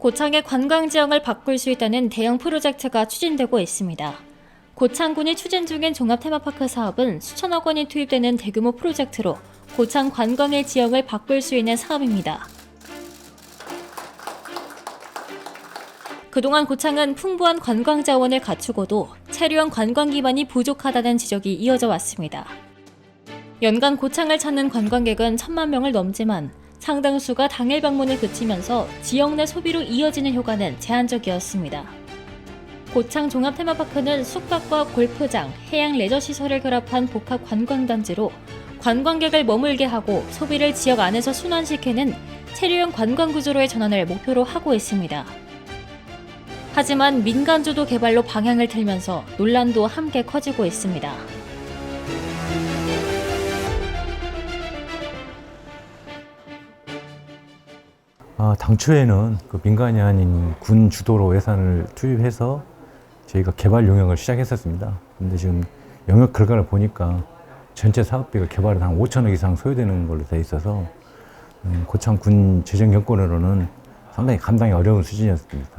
고창의 관광지형을 바꿀 수 있다는 대형 프로젝트가 추진되고 있습니다. 고창군이 추진 중인 종합테마파크 사업은 수천억 원이 투입되는 대규모 프로젝트로 고창 관광의 지형을 바꿀 수 있는 사업입니다. 그동안 고창은 풍부한 관광 자원을 갖추고도 체류형 관광 기반이 부족하다는 지적이 이어져 왔습니다. 연간 고창을 찾는 관광객은 1,000만 명을 넘지만 상당수가 당일 방문에 그치면서 지역 내 소비로 이어지는 효과는 제한적이었습니다. 고창 종합테마파크는 숙박과 골프장, 해양 레저 시설을 결합한 복합 관광단지로 관광객을 머물게 하고 소비를 지역 안에서 순환시키는 체류형 관광 구조로의 전환을 목표로 하고 있습니다. 하지만 민간 주도 개발로 방향을 틀면서 논란도 함께 커지고 있습니다. 당초에는 그 민간이 아닌 군 주도로 예산을 투입해서 저희가 개발 용역을 시작했었습니다. 근데 지금 영역 결과를 보니까 전체 사업비가 개발에 한 5천억 이상 소요되는 걸로 돼 있어서 고창 군 재정 여건으로는 상당히 감당이 어려운 수준이었습니다.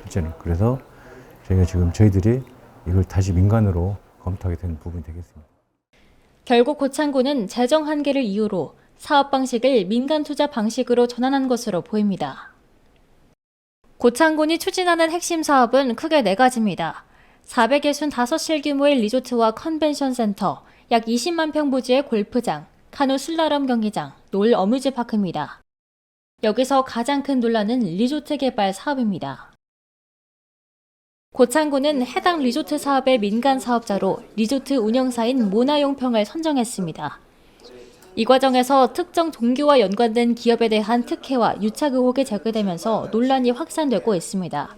실제는. 그래서 저희가 지금 저희들이 이걸 다시 민간으로 검토하게 된 부분이 되겠습니다. 결국 고창군은 재정 한계를 이유로 사업 방식을 민간 투자 방식으로 전환한 것으로 보입니다. 고창군이 추진하는 핵심 사업은 크게 4가지입니다. 465실 규모의 리조트와 컨벤션 센터, 약 20만 평 부지의 골프장, 카누 슬라럼 경기장, 노을 어뮤즈 파크입니다. 여기서 가장 큰 논란은 리조트 개발 사업입니다. 고창군은 해당 리조트 사업의 민간 사업자로 리조트 운영사인 모나용평을 선정했습니다. 이 과정에서 특정 종교와 연관된 기업에 대한 특혜와 유착 의혹이 제기되면서 논란이 확산되고 있습니다.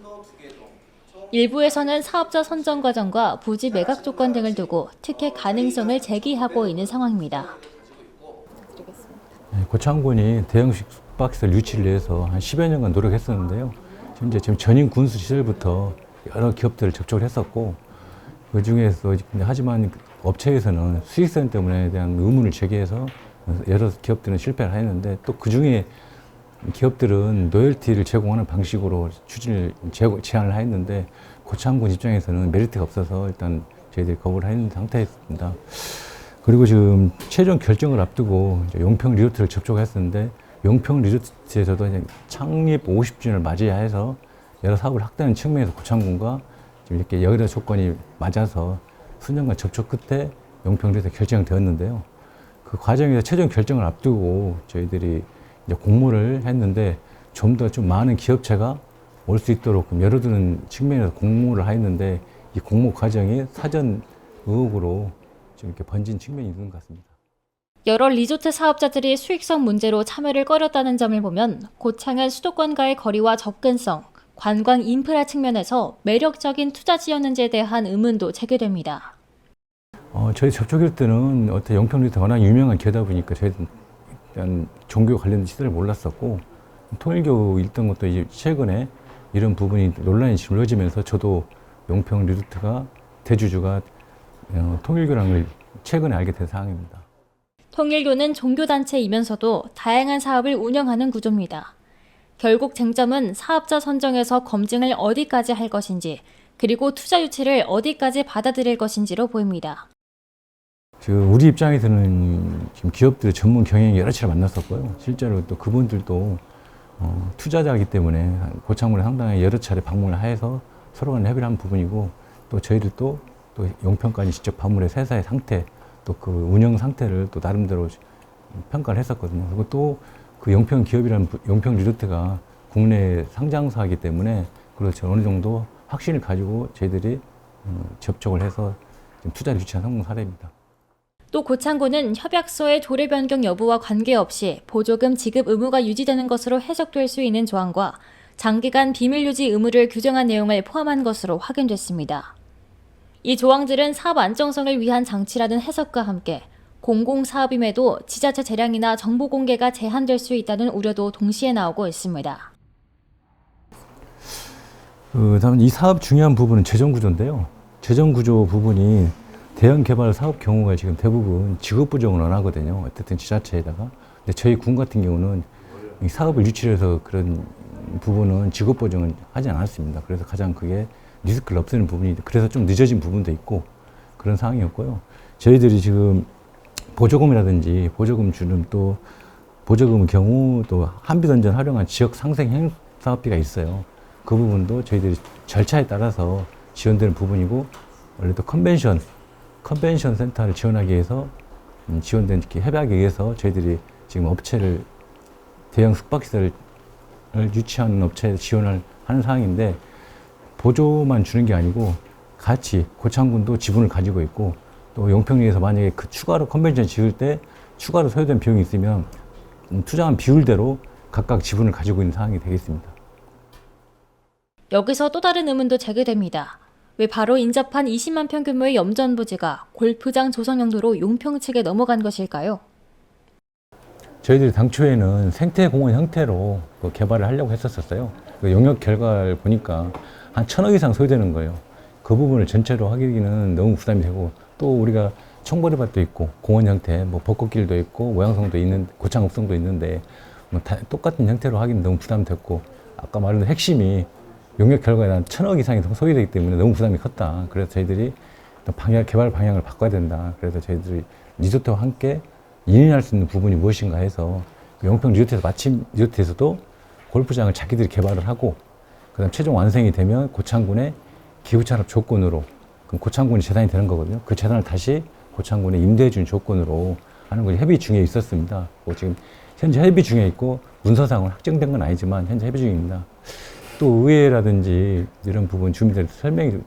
일부에서는 사업자 선정 과정과 부지 매각 조건 등을 두고 특혜 가능성을 제기하고 있는 상황입니다. 고창군이 대형 숙박시설 유치를 위해서 한 10여 년간 노력했었는데요. 현재 지금 전임 군수 시절부터 여러 기업들을 접촉을 했었고, 그 중에서 하지만 업체에서는 수익성 때문에 대한 의문을 제기해서 여러 기업들은 실패를 했는데, 또 그 중에 기업들은 로열티를 제공하는 방식으로 제안을 했는데, 고창군 입장에서는 메리트가 없어서 일단 저희들이 거부를 했는 상태였습니다. 그리고 지금 최종 결정을 앞두고 용평 리조트를 접촉했었는데, 용평 리조트에서도 창립 50주년을 맞이해서 여러 사업을 확대하는 측면에서 고창군과 지금 이렇게 여러 조건이 맞아서 수년간 접촉 끝에 용평 리조트가 결정되었는데요. 그 과정에서 최종 결정을 앞두고 저희들이 이제 공모를 했는데, 좀 더 좀 많은 기업체가 올 수 있도록 열어두는 측면에서 공모를 했는데, 이 공모 과정이 사전 의혹으로 좀 이렇게 번진 측면이 있는 것 같습니다. 여러 리조트 사업자들이 수익성 문제로 참여를 꺼렸다는 점을 보면 고창은 수도권과의 거리와 접근성, 관광 인프라 측면에서 매력적인 투자지였는지에 대한 의문도 제기됩니다. 저희 접촉일 때는 어떤 용평 리조트가 워낙 유명한 기업이다 보니까 저희는 일단 종교 관련된 시설을 몰랐었고, 통일교 있던 것도 이제 최근에 이런 부분이 논란이 불거지면서 저도 용평 리조트가 대주주가 통일교라는 걸 최근에 알게 된 상황입니다. 통일교는 종교단체이면서도 다양한 사업을 운영하는 구조입니다. 결국 쟁점은 사업자 선정에서 검증을 어디까지 할 것인지, 그리고 투자 유치를 어디까지 받아들일 것인지로 보입니다. 우리 입장에서는 지금 기업들의 전문 경영이 여러 차례 만났었고요. 실제로 또 그분들도 투자자이기 때문에 고창군에 상당히 여러 차례 방문을 해서 서로 간에 협의를 한 부분이고, 또 저희들도 또 용평까지 직접 방문해서 회사의 상태, 또 그 운영 상태를 또 나름대로 평가를 했었거든요. 그리고 또 그 용평 기업이라는 용평 리조트가 국내 상장사이기 때문에 그렇죠. 어느 정도 확신을 가지고 저희들이 접촉을 해서 지금 투자를 유치한 성공 사례입니다. 또 고창군은 협약서의 조례 변경 여부와 관계없이 보조금 지급 의무가 유지되는 것으로 해석될 수 있는 조항과 장기간 비밀 유지 의무를 규정한 내용을 포함한 것으로 확인됐습니다. 이 조항들은 사업 안정성을 위한 장치라는 해석과 함께 공공사업임에도 지자체 재량이나 정보 공개가 제한될 수 있다는 우려도 동시에 나오고 있습니다. 다음 이 사업 중요한 부분은 재정구조인데요. 재정구조 부분이 대형 개발 사업 경우가 지금 대부분 직업 부정을 원하거든요. 어쨌든 지자체에다가. 근데 저희 군 같은 경우는 이 사업을 유치해서 그런 부분은 직업 보증은 하지 않았습니다. 그래서 가장 그게 리스크를 없애는 부분이, 그래서 좀 늦어진 부분도 있고 그런 상황이었고요. 저희들이 지금 보조금이라든지 보조금 주는 또 보조금의 경우 또 한빛원전 활용한 지역 상생 행사업비가 있어요. 그 부분도 저희들이 절차에 따라서 지원되는 부분이고, 원래도 컨벤션 센터를 지원하기 위해서 지원된 협약에 의해서 저희들이 지금 업체를 대형 숙박시설을 유치하는 업체에 지원을 하는 상황인데, 보조만 주는 게 아니고 같이 고창군도 지분을 가지고 있고, 또 용평리에서 만약에 그 추가로 컨벤션 지을 때 추가로 소요된 비용이 있으면 투자한 비율대로 각각 지분을 가지고 있는 상황이 되겠습니다. 여기서 또 다른 의문도 제기됩니다. 왜 바로 인접한 20만 평 규모의 염전 부지가 골프장 조성 용도로 용평 측에 넘어간 것일까요? 저희들이 당초에는 생태공원 형태로 개발을 하려고 했었어요. 그 용역 결과를 보니까 한 1,000억 이상 소요되는 거예요. 그 부분을 전체로 하기는 너무 부담이 되고, 또 우리가 청보리밭도 있고 공원 형태, 뭐 벚꽃길도 있고 모양성도 있는, 고창읍성도 있는데 뭐 다 똑같은 형태로 하기는 너무 부담됐고, 아까 말한 핵심이 용역 결과에 한 1,000억 이상이 소요되기 때문에 너무 부담이 컸다. 그래서 저희들이 또 개발 방향을 바꿔야 된다. 그래서 저희들이 리조트와 함께 인인할 수 있는 부분이 무엇인가 해서 용평 리조트에서 마침 리조트에서도 골프장을 자기들이 개발을 하고, 그다음 최종 완성이 되면 고창군의 기후찬업 조건으로, 그럼 고창군이 재단이 되는 거거든요. 그 재단을 다시 고창군에 임대해 준 조건으로 하는 것이 협의 중에 있었습니다. 지금 현재 협의 중에 있고 문서상은 확정된 건 아니지만 현재 협의 중입니다. 또 의회라든지 이런 부분 주민들 설명이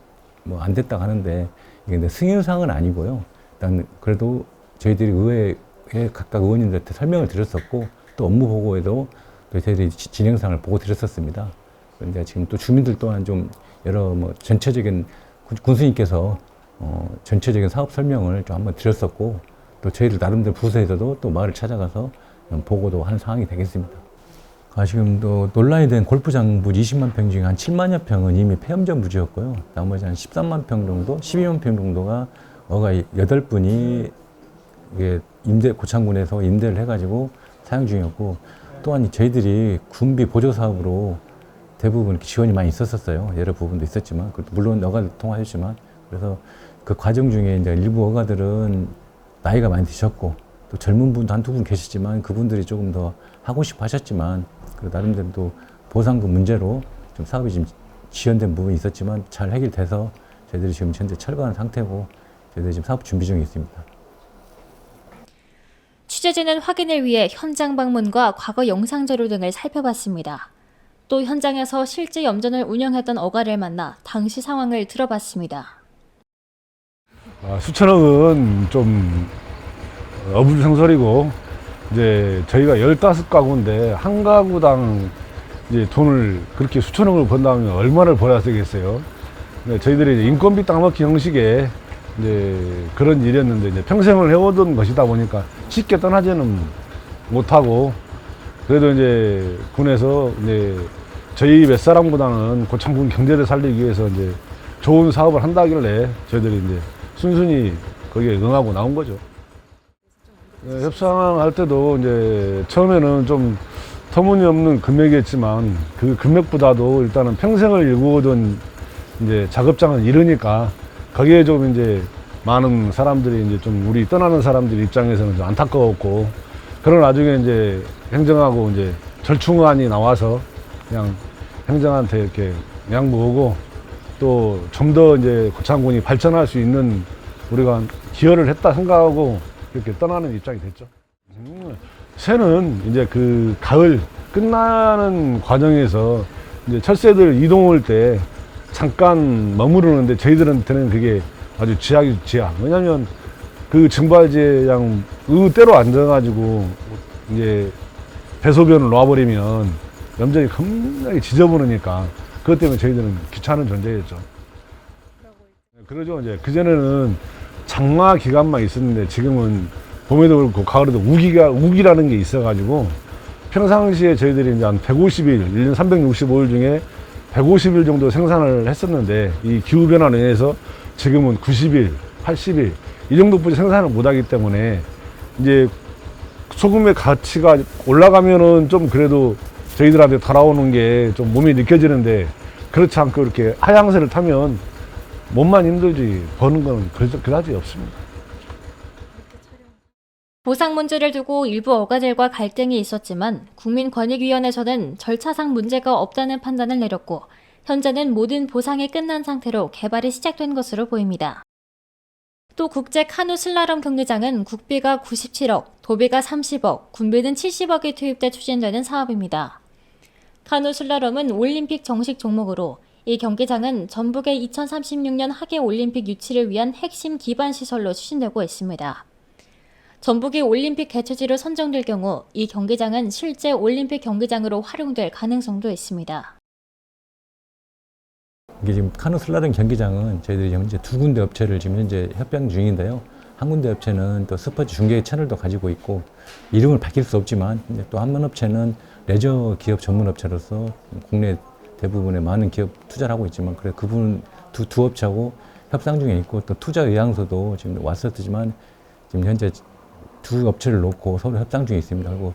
뭐 안 됐다고 하는데, 이게 근데 승인사항은 아니고요. 일단 그래도 저희들이 의회에 각각 의원님들한테 설명을 드렸었고, 또 업무 보고에도 또 저희들이 진행상을 보고 드렸었습니다. 그런데 지금 또 주민들 또한 좀 여러 뭐 전체적인 군수님께서 전체적인 사업 설명을 좀 한번 드렸었고, 또 저희들 나름대로 부서에서도 또 마을을 찾아가서 보고도 하는 상황이 되겠습니다. 지금 또 논란이 된 골프장 부지 20만 평 중에 한 7만여 평은 이미 폐염전 부지였고요. 나머지 한 13만 평 정도, 12만 평 정도가 어가 8분이 이게 고창군에서 임대를 해가지고 사용 중이었고, 또한 저희들이 군비 보조 사업으로 대부분 지원이 많이 있었어요. 여러 부분도 있었지만, 물론 어가도 통화했지만, 그래서 그 과정 중에 이제 일부 어가들은 나이가 많이 드셨고, 또 젊은 분도 한두 분 계시지만 그분들이 조금 더 하고 싶어 하셨지만, 나름대로 또 보상금 문제로 좀 사업이 좀 지연된 부분이 있었지만 잘 해결돼서 저희들이 지금 현재 철거한 상태고, 저희들이 지금 사업 준비 중에 있습니다. 취재진은 확인을 위해 현장 방문과 과거 영상 자료 등을 살펴봤습니다. 또 현장에서 실제 염전을 운영했던 어가를 만나 당시 상황을 들어봤습니다. 수천억은 좀 어불성설이고, 이제 저희가 15가구인데 한 가구당 이제 돈을 그렇게 수천억을 번다면 얼마를 벌어야 되겠어요. 저희들이 이제 인건비 딱 넣기 형식의 이제 그런 일이었는데, 이제 평생을 해오던 것이다 보니까 쉽게 떠나지는 못하고, 그래도 이제 군에서 이제 저희 몇 사람보다는 고창군 경제를 살리기 위해서 이제 좋은 사업을 한다길래 저희들이 이제 순순히 거기에 응하고 나온 거죠. 협상할 때도 이제 처음에는 좀 터무니없는 금액이었지만, 그 금액보다도 일단은 평생을 일구어둔 이제 작업장은 이르니까 거기에 좀 이제 많은 사람들이 이제 좀 우리 떠나는 사람들 입장에서는 좀 안타까웠고, 그런 나중에 이제 행정하고 이제 절충안이 나와서 그냥 행정한테 이렇게 양보하고, 또 좀 더 이제 고창군이 발전할 수 있는 우리가 기여를 했다 생각하고 이렇게 떠나는 입장이 됐죠. 새는 이제 그 가을 끝나는 과정에서 이제 철새들 이동할 때 잠깐 머무르는데, 저희들한테는 그게 아주 지약이 지약. 왜냐면 그 증발지에 그냥 의대로 앉아가지고 이제 배소변을 놔버리면 염전이 겁나게 지저분하니까, 그것 때문에 저희들은 귀찮은 존재였죠. 그러죠. 이제 그전에는 장마 기간만 있었는데, 지금은 봄에도 그렇고 가을에도 우기라는 게 있어가지고, 평상시에 저희들이 이제 한 150일, 1년 365일 중에 150일 정도 생산을 했었는데, 이 기후변화로 인해서 지금은 90일, 80일, 이 정도뿐이 생산을 못하기 때문에, 이제 소금의 가치가 올라가면은 좀 그래도 저희들한테 돌아오는 게 좀 몸이 느껴지는데 그렇지 않고 이렇게 하향세를 타면 몸만 힘들지 버는 건 그다지 없습니다. 보상 문제를 두고 일부 어가들과 갈등이 있었지만 국민권익위원회에서는 절차상 문제가 없다는 판단을 내렸고 현재는 모든 보상이 끝난 상태로 개발이 시작된 것으로 보입니다. 또 국제 카누 슬라롬 경기장은 국비가 97억, 도비가 30억, 군비는 70억이 투입돼 추진되는 사업입니다. 카누 슬라롬은 올림픽 정식 종목으로 이 경기장은 전북의 2036년 하계 올림픽 유치를 위한 핵심 기반 시설로 추진되고 있습니다. 전북이 올림픽 개최지로 선정될 경우 이 경기장은 실제 올림픽 경기장으로 활용될 가능성도 있습니다. 이게 지금 카누 슬라롬 경기장은 저희들이 현재 두 군데 업체를 지금 현재 협상 중인데요. 한 군데 업체는 또 스포츠 중계 채널도 가지고 있고 이름을 밝힐 수 없지만 또 한 번 업체는 레저 기업 전문 업체로서 국내 대부분의 많은 기업 투자를 하고 있지만 그래 그분 두 업체하고 협상 중에 있고 또 투자 의향서도 지금 왔었지만 지금 현재 두 업체를 놓고 서로 협상 중에 있습니다. 그리고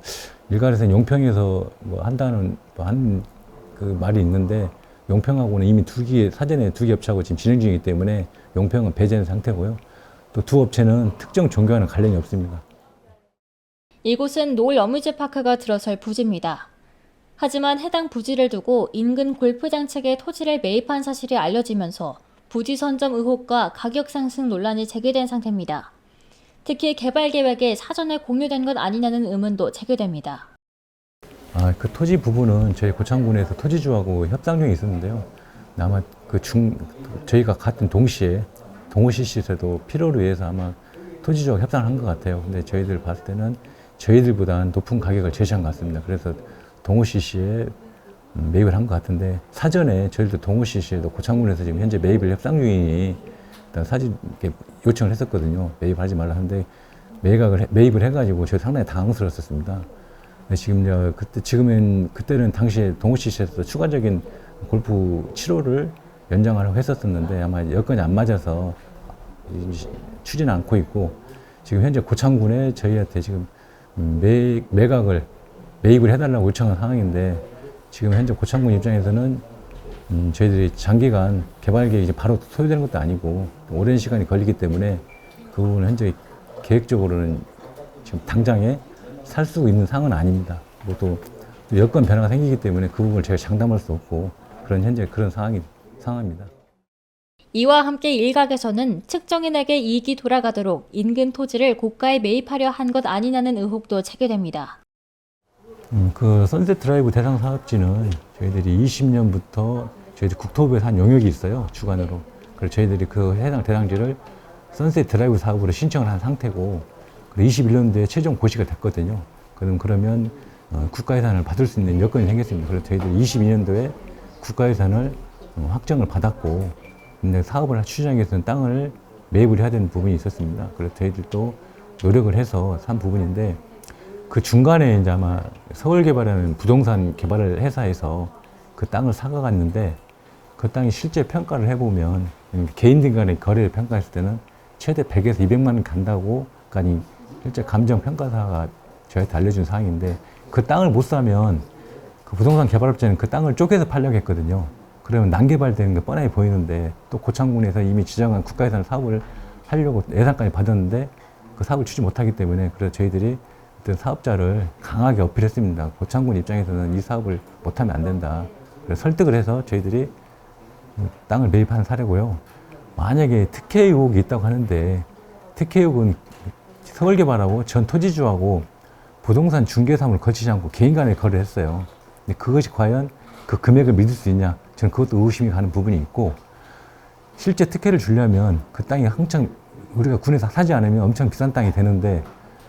일각에서는 용평에서 뭐 한다는 그 말이 있는데 용평하고는 이미 사전에 두 개 업체하고 지금 진행 중이기 때문에 용평은 배제된 상태고요. 또 두 업체는 특정 종교와는 관련이 없습니다. 이곳은 노을 어뮤즈파크가 들어설 부지입니다. 하지만 해당 부지를 두고 인근 골프장 측에 토지를 매입한 사실이 알려지면서 부지 선점 의혹과 가격 상승 논란이 제기된 상태입니다. 특히 개발 계획에 사전에 공유된 것 아니냐는 의문도 제기됩니다. 그 토지 부분은 저희 고창군에서 토지주하고 협상 중에 있었는데요. 아마 저희가 같은 동시에 동호CC에서도 필요로 해서 아마 토지주하고 협상을 한 것 같아요. 근데 저희들 봤을 때는 저희들보다는 높은 가격을 제시한 것 같습니다. 그래서 동호CC에 매입을 한 것 같은데 사전에 저희도 동호CC에도 고창군에서 지금 현재 매입을 협상 중이니 일단 사진 이렇게 요청을 했었거든요. 매입하지 말라 하는데 매입을 해가지고 저희 상당히 당황스러웠었습니다. 지금 그때는 당시에 동호CC에서 추가적인 골프 7호를 연장하려고 했었는데 아마 여건이 안 맞아서 추진 않고 있고 지금 현재 고창군에 저희한테 지금 매입을 해달라고 요청한 상황인데 지금 현재 고창군 입장에서는 저희들이 장기간 개발 계획이 바로 소요되는 것도 아니고 오랜 시간이 걸리기 때문에 그 부분은 현재 계획적으로는 지금 당장에 살 수 있는 상황은 아닙니다. 또 여건 변화가 생기기 때문에 그 부분을 제가 장담할 수 없고 현재 그런 상황입니다. 이와 함께 일각에서는 측정인에게 이익이 돌아가도록 인근 토지를 고가에 매입하려 한 것 아니냐는 의혹도 제기됩니다. 그 선셋 드라이브 대상 사업지는 저희들이 20년부터 저희들 국토부에서 한 용역이 있어요, 주관으로. 그래서 저희들이 그 해당 대상지를 선셋 드라이브 사업으로 신청을 한 상태고 21년도에 최종 고시가 됐거든요. 그러면 국가 예산을 받을 수 있는 여건이 생겼습니다. 그래서 저희들이 22년도에 국가 예산을 확정을 받았고 근데 사업을 추진하기 위해서는 땅을 매입을 해야 되는 부분이 있었습니다. 그래서 저희들도 노력을 해서 산 부분인데 그 중간에 이제 아마 서울개발하는 부동산 개발 회사에서 그 땅을 사가갔는데 그 땅이 실제 평가를 해보면 개인들 간의 거래를 평가했을 때는 최대 100에서 200만 원 간다고까지 실제 감정평가사가 저희한테 알려준 사항인데 그 땅을 못 사면 그 부동산 개발업자는 그 땅을 쪼개서 팔려고 했거든요. 그러면 난개발되는 게 뻔하게 보이는데 또 고창군에서 이미 지정한 국가예산 사업을 하려고 예산까지 받았는데 그 사업을 추진 못하기 때문에 그래서 저희들이 어떤 사업자를 강하게 어필했습니다. 고창군 입장에서는 이 사업을 못하면 안 된다. 그래서 설득을 해서 저희들이 땅을 매입한 사례고요. 만약에 특혜 의혹이 있다고 하는데 특혜 의혹은 서울개발하고 전 토지주하고 부동산 중개사업을 거치지 않고 개인 간에 거래를 했어요. 근데 그것이 과연 그 금액을 믿을 수 있냐? 저는 그것도 의심이 가는 부분이 있고 실제 특혜를 주려면 그 땅이 한창 우리가 군에서 사지 않으면 엄청 비싼 땅이 되는데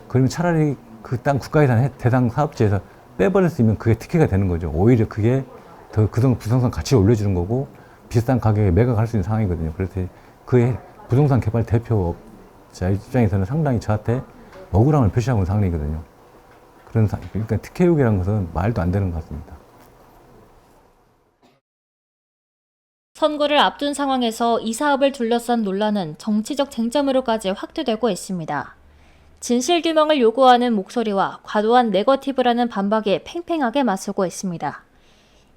그러면 차라리 그 땅 국가예산 대상 사업지에서 빼버릴 수 있으면 그게 특혜가 되는 거죠. 오히려 그게 더 부동산 가치를 올려주는 거고 비싼 가격에 매각할 수 있는 상황이거든요. 그래서 그의 부동산 개발 대표자 입장에서는 상당히 저한테 억울함을 표시하고 있는 상황이거든요. 그러니까 특혜 의혹이라는 것은 말도 안 되는 것 같습니다. 선거를 앞둔 상황에서 이 사업을 둘러싼 논란은 정치적 쟁점으로까지 확대되고 있습니다. 진실규명을 요구하는 목소리와 과도한 네거티브라는 반박에 팽팽하게 맞서고 있습니다.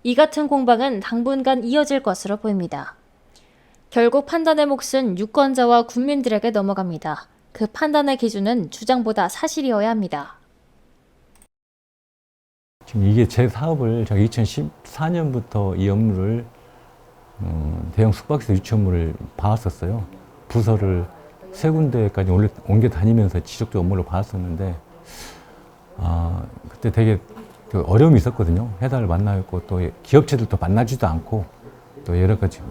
이 같은 공방은 당분간 이어질 것으로 보입니다. 결국 판단의 몫은 유권자와 국민들에게 넘어갑니다. 그 판단의 기준은 주장보다 사실이어야 합니다. 지금 이게 제 사업을 제가 2014년부터 이 업무를 대형 숙박시설 유치 업무를 봐왔었어요. 부서를 세 군데까지 옮겨 다니면서 지속적 업무를 봐왔었는데 그때 되게 그 어려움이 있었거든요. 회사를 만나고 또 기업체들도 만나지도 않고 또 여러 가지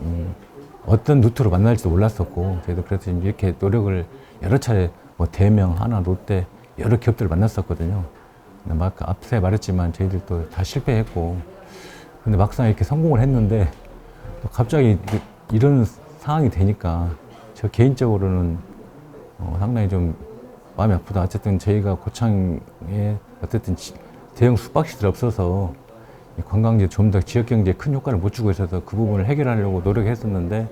어떤 루트로 만날지도 몰랐었고 저희도 그래서 이렇게 노력을 여러 차례 뭐 대명, 하나, 롯데 여러 기업들을 만났었거든요. 근데 막 앞서 말했지만 저희들도 다 실패했고 근데 막상 이렇게 성공을 했는데 또 갑자기 이런 상황이 되니까 저 개인적으로는 상당히 좀 마음이 아프다. 어쨌든 저희가 고창에 어쨌든 대형 숙박시설이 없어서 관광지에 좀 더 지역경제에 큰 효과를 못 주고 있어서 그 부분을 해결하려고 노력했었는데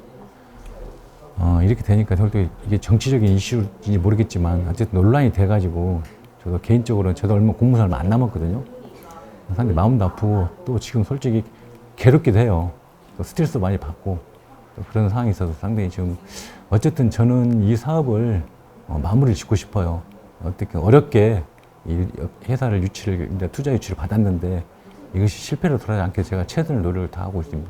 이렇게 되니까 저도 이게 정치적인 이슈인지 모르겠지만 어쨌든 논란이 돼가지고 저도 개인적으로는 저도 얼마 공무원 얼마 안 남았거든요. 상당히 마음도 아프고 또 지금 솔직히 괴롭기도 해요. 또 스트레스 많이 받고 또 그런 상황이 있어서 상당히 지금 어쨌든 저는 이 사업을 마무리를 짓고 싶어요. 어떻게 어렵게 이 회사를 투자 유치를 받았는데 이것이 실패로 돌아가지 않게 제가 최선의 노력을 다하고 있습니다.